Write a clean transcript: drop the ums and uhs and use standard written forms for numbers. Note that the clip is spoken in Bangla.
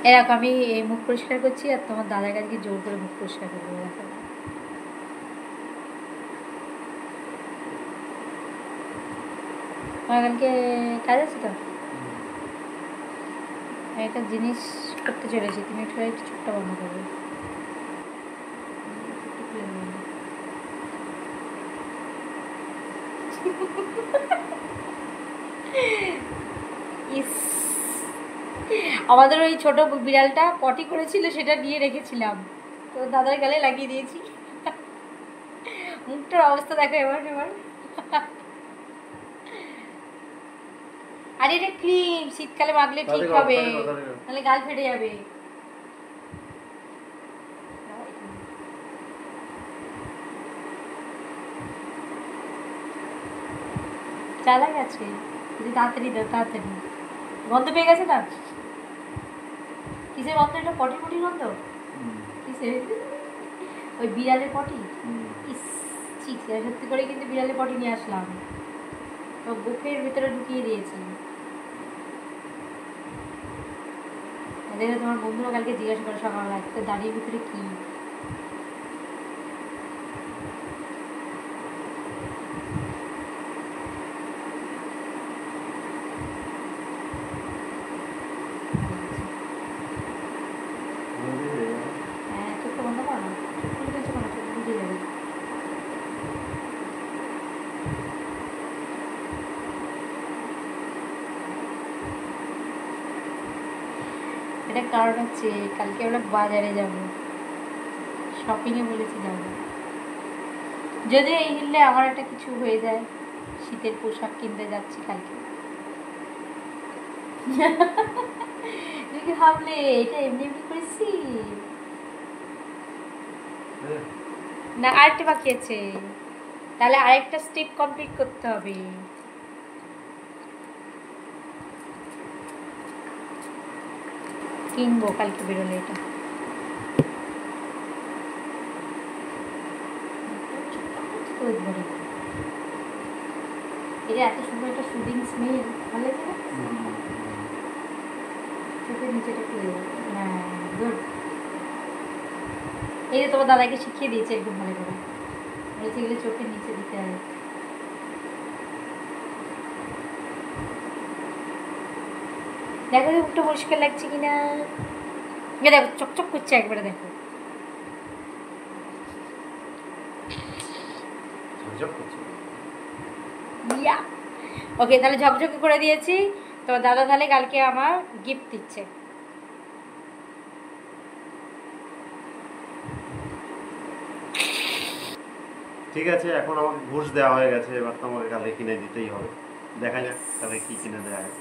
এরকম আমি মুখ পরিষ্কার করছি আর তোমার দাদার কাছে জোর করে মুখ পরিষ্কার করবো। তোমার কালকে কাজ আছে তো, একটা জিনিস করতে চলেছি, তুমি একটু চুপটা বন্ধ করবে। ইস, আমাদের ওই ছোট বিড়ালটা পটি করেছিল, সেটা নিয়ে রেখেছিলাম, তো দাদার গালে লাগিয়ে দিয়েছি। মুখটার অবস্থা দেখো এবার এবার। আরে এটা ক্রিম, শীতকালে মাখলে ঠিক হবে, তাহলে গাল ফেটে যাবে। চালা গেছে, তাড়াতাড়ি দাও তাড়াতাড়ি। গন্ধ পেয়ে গেছে না? কিসের গন্ধ এটা? পটি পটি গন্ধ? কিসের? ওই বিড়ালের পটি? ইস ঠিক, সত্যি করে কিন্তু বিড়ালের পটি নিয়ে আসলাম, তো বুকের ভিতরে ঢুকিয়ে দিয়েছি। দেখো তোমার বন্ধুরা কালকে জিজ্ঞাসা করে সকালবেলা, তো দাঁড়িয়ে ভিতরে কি? হ্যাঁ, চোখটা বন্ধ করো না, চোখ খুলে ফেলছো কেন? চোখ বুঝে যাবে। এটা কারণ হচ্ছে কালকে আমরা বাজারে যাবো, শপিংয়ে বলেছি যাবো। যদি এই হিললে আমার একটা কিছু হয়ে যায়, শীতের পোশাক কিনতে যাচ্ছি কালকে। তুমি কি ভাবলে এটা এমনি এমনি করেছি? না, আরেকটা বাকি আছে, তাহলে আরেকটা স্টেপ কমপ্লিট করতে হবে। কিনবো কালকে বেরোলে এটা। এটা এত সুন্দর একটা শুটিং স্মেল, ভালো লাগে না? চোখের নিচেটা খুলে দেবো। হ্যাঁ গুড। এই যে তোমার দাদাকে শিখিয়ে দিয়েছে একদম ভালো করে, বলেছে এগুলো চোখের নিচে দিতে হবে। দেখো মুখটা পরিষ্কার লাগছে কিনা, দেখো চকচক করছে একবারে, দেখো ওকে, তাহলে ঝকঝকে করে দিয়েছি। তো দাদা তাহলে কালকে আমার গিফট দিচ্ছে। ঠিক আছে, এখন আমাকে ঘুষ দেওয়া হয়ে গেছে, এবার তো আমাকে কালকে কিনে দিতেই হবে। দেখা যাক তাহলে কি কিনে দেওয়া হয়।